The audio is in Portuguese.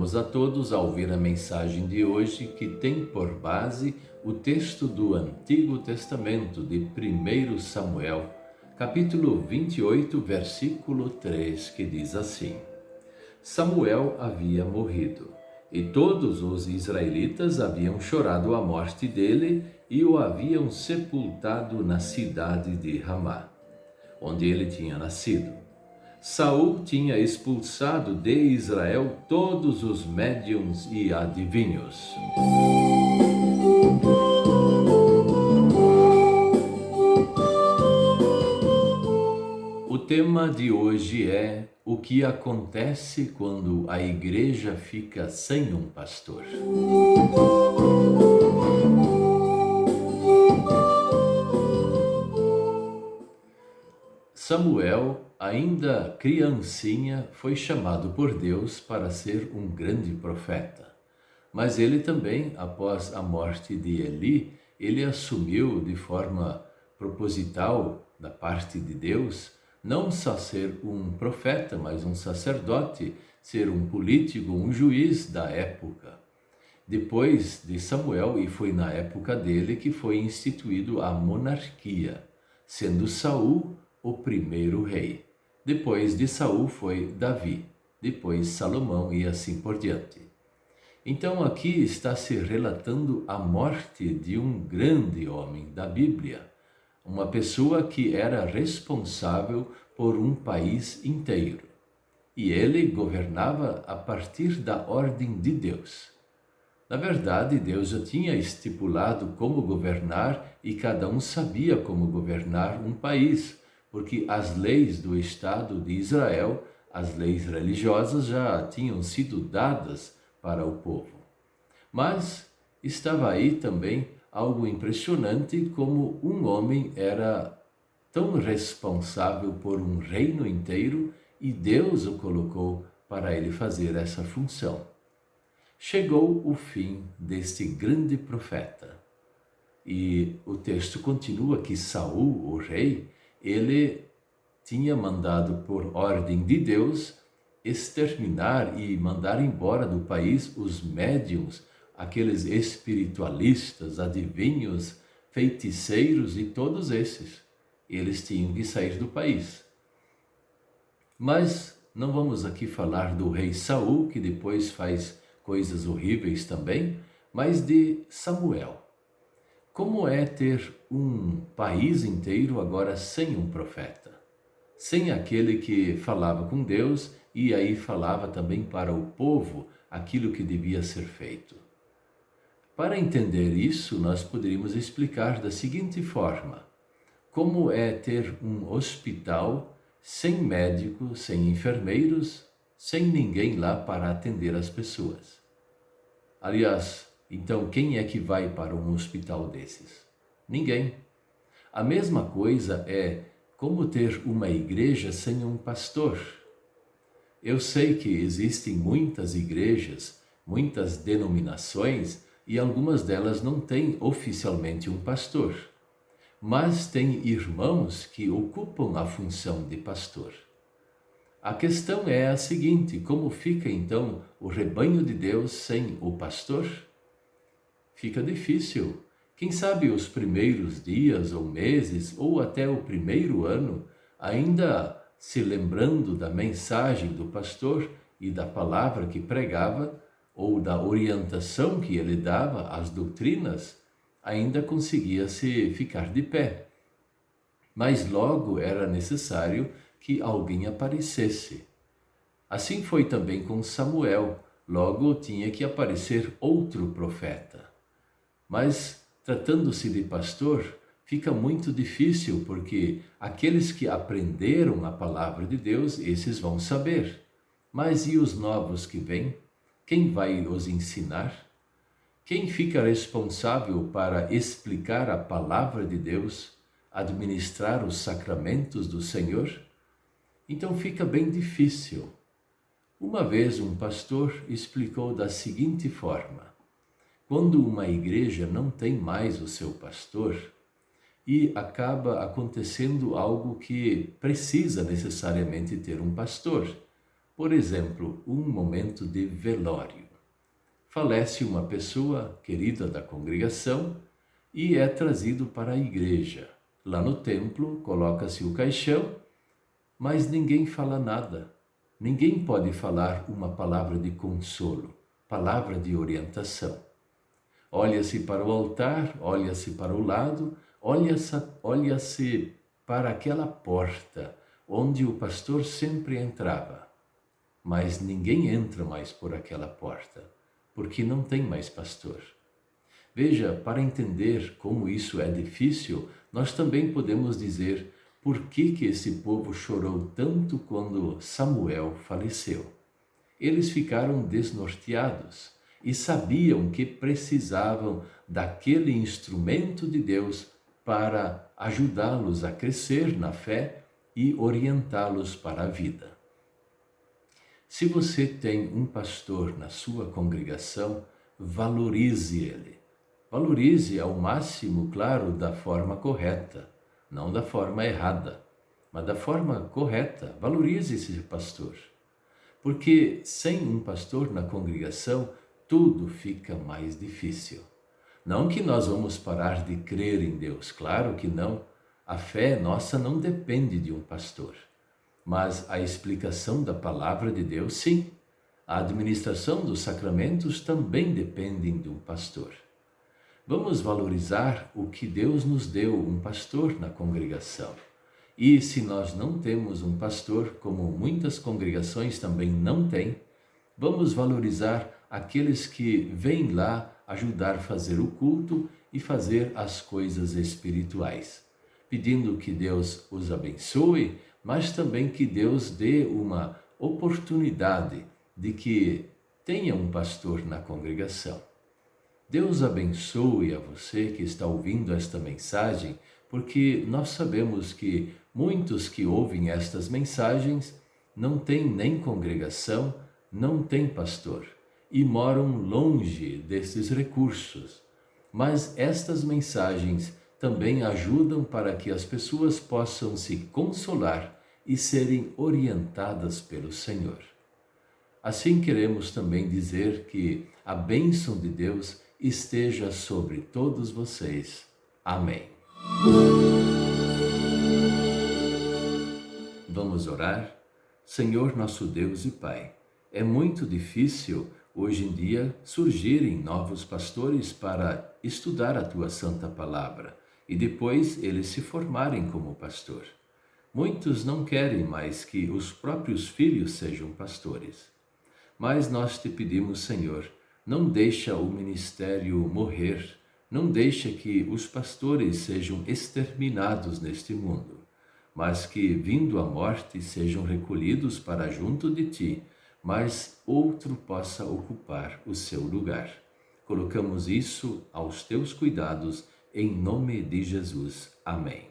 convidamos a todos a ouvir a mensagem de hoje, que tem por base o texto do Antigo Testamento de 1 Samuel, capítulo 28, versículo 3, que diz assim: Samuel havia morrido, e todos os israelitas haviam chorado a morte dele e o haviam sepultado na cidade de Ramá, onde ele tinha nascido. Saul tinha expulsado de Israel todos os médiuns e adivinhos. O tema de hoje é o que acontece quando a igreja fica sem um pastor. Samuel, ainda criancinha, foi chamado por Deus para ser um grande profeta. Mas ele também, após a morte de Eli, ele assumiu de forma proposital, da parte de Deus, não só ser um profeta, mas um sacerdote, ser um político, um juiz da época. Depois de Samuel, e foi na época dele que foi instituído a monarquia, sendo Saul o primeiro rei. Depois de Saul foi Davi, depois Salomão e assim por diante. Então aqui está se relatando a morte de um grande homem da Bíblia, uma pessoa que era responsável por um país inteiro. E ele governava a partir da ordem de Deus. Na verdade, Deus já tinha estipulado como governar e cada um sabia como governar um país, porque as leis do Estado de Israel, as leis religiosas já tinham sido dadas para o povo. Mas estava aí também algo impressionante, como um homem era tão responsável por um reino inteiro e Deus o colocou para ele fazer essa função. Chegou o fim deste grande profeta. E o texto continua que Saul, o rei, ele tinha mandado por ordem de Deus exterminar e mandar embora do país os médiuns, aqueles espiritualistas, adivinhos, feiticeiros e todos esses. Eles tinham que sair do país. Mas não vamos aqui falar do rei Saul, que depois faz coisas horríveis também, mas de Samuel. Como é ter um país inteiro agora sem um profeta? Sem aquele que falava com Deus e aí falava também para o povo aquilo que devia ser feito. Para entender isso, nós poderíamos explicar da seguinte forma: como é ter um hospital sem médico, sem enfermeiros, sem ninguém lá para atender as pessoas. Aliás, então quem é que vai para um hospital desses? Ninguém. A mesma coisa é como ter uma igreja sem um pastor. Eu sei que existem muitas igrejas, muitas denominações, e algumas delas não têm oficialmente um pastor, mas tem irmãos que ocupam a função de pastor. A questão é a seguinte: como fica então o rebanho de Deus sem o pastor? Fica difícil. Quem sabe os primeiros dias ou meses, ou até o primeiro ano, ainda se lembrando da mensagem do pastor e da palavra que pregava, ou da orientação que ele dava, as doutrinas, ainda conseguia-se ficar de pé. Mas logo era necessário que alguém aparecesse. Assim foi também com Samuel, logo tinha que aparecer outro profeta. Mas, tratando-se de pastor, fica muito difícil, porque aqueles que aprenderam a palavra de Deus, esses vão saber. Mas e os novos que vêm? Quem vai os ensinar? Quem fica responsável para explicar a palavra de Deus, administrar os sacramentos do Senhor? Então fica bem difícil. Uma vez um pastor explicou da seguinte forma: quando uma igreja não tem mais o seu pastor e acaba acontecendo algo que precisa necessariamente ter um pastor, Por exemplo, um momento de velório. Falece uma pessoa querida da congregação e é trazido para a igreja. Lá no templo, coloca-se o caixão, mas ninguém fala nada. Ninguém pode falar uma palavra de consolo, palavra de orientação. Olha-se para o altar, olha-se para o lado, olha-se para aquela porta onde o pastor sempre entrava. Mas ninguém entra mais por aquela porta, porque não tem mais pastor. Veja, para entender como isso é difícil, nós também podemos dizer por que esse povo chorou tanto quando Samuel faleceu. Eles ficaram desnorteados e sabiam que precisavam daquele instrumento de Deus para ajudá-los a crescer na fé e orientá-los para a vida. Se você tem um pastor na sua congregação, valorize ele. Valorize ao máximo, claro, da forma correta, não da forma errada, mas da forma correta. Valorize esse pastor. Porque sem um pastor na congregação, tudo fica mais difícil. Não que nós vamos parar de crer em Deus, claro que não. A fé nossa não depende de um pastor. Mas a explicação da palavra de Deus, sim. A administração dos sacramentos também dependem de um pastor. Vamos valorizar o que Deus nos deu, um pastor na congregação. E se nós não temos um pastor, como muitas congregações também não têm, vamos valorizar aqueles que vêm lá ajudar a fazer o culto e fazer as coisas espirituais, pedindo que Deus os abençoe, mas também que Deus dê uma oportunidade de que tenha um pastor na congregação. Deus abençoe a você que está ouvindo esta mensagem, porque nós sabemos que muitos que ouvem estas mensagens não têm nem congregação, não têm pastor e moram longe desses recursos. Mas estas mensagens também ajudam para que as pessoas possam se consolar e serem orientadas pelo Senhor. Assim queremos também dizer que a bênção de Deus esteja sobre todos vocês. Amém. Vamos orar? Senhor nosso Deus e Pai, é muito difícil hoje em dia surgirem novos pastores para estudar a Tua Santa Palavra e depois eles se formarem como pastor. Muitos não querem mais que os próprios filhos sejam pastores. Mas nós te pedimos, Senhor, não deixa o ministério morrer, não deixa que os pastores sejam exterminados neste mundo, mas que, vindo a morte, sejam recolhidos para junto de Ti, mas outro possa ocupar o seu lugar. Colocamos isso aos Teus cuidados, em nome de Jesus. Amém.